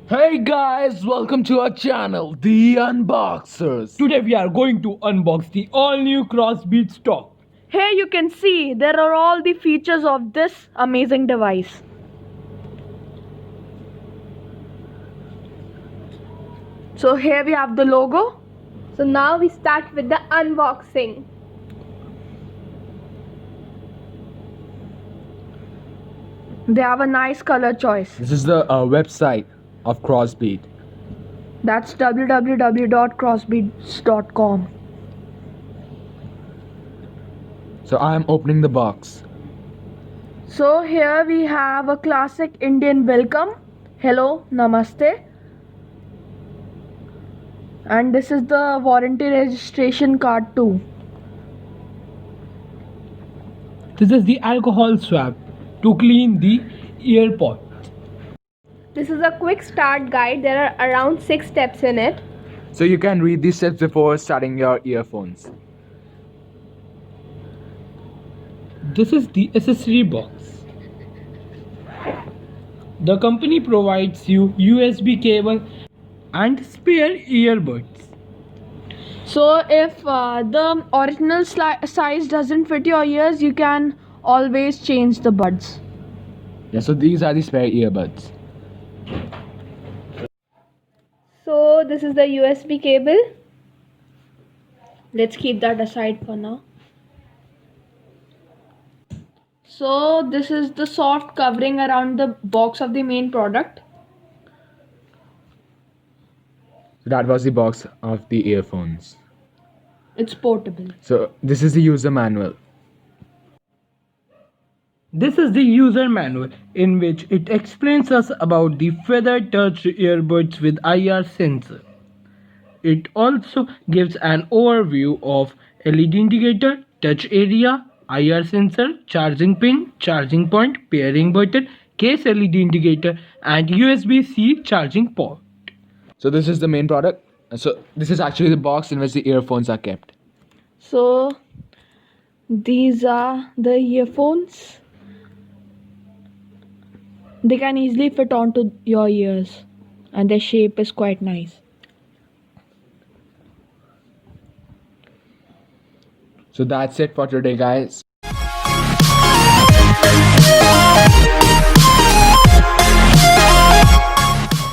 Hey guys, welcome to our channel, The Unboxers. Today we are going to unbox the all new Crossbeats Torq. Here you can see there are all the features of this amazing device. So here we have the logo. So now we start with the unboxing. They have a nice color choice. This is the website of Crossbeat. That's www.crossbeats.com. So I am opening the box. So here we have a classic Indian welcome. Hello, namaste. And this is the warranty registration card too. This is the alcohol swab to clean the earpod. This is a quick start guide. There are around 6 steps in it. So you can read these steps before starting your earphones. This is the accessory box. The company provides you USB cable and spare earbuds. So if the original size doesn't fit your ears, you can always change the buds. Yeah, so these are the spare earbuds. So this is the USB cable. Let's keep that aside for now. So this is the soft covering around the box of the main product. So that was the box of the earphones. It's portable. So this is the user manual. This is the user manual in which it explains us about the feather touch earbuds with IR sensor. It also gives an overview of LED indicator, touch area, IR sensor, charging pin, charging point, pairing button, case LED indicator and USB-C charging port. So this is the main product. So this is actually the box in which the earphones are kept. So these are the earphones. They can easily fit onto your ears and their shape is quite nice. So that's it for today, guys.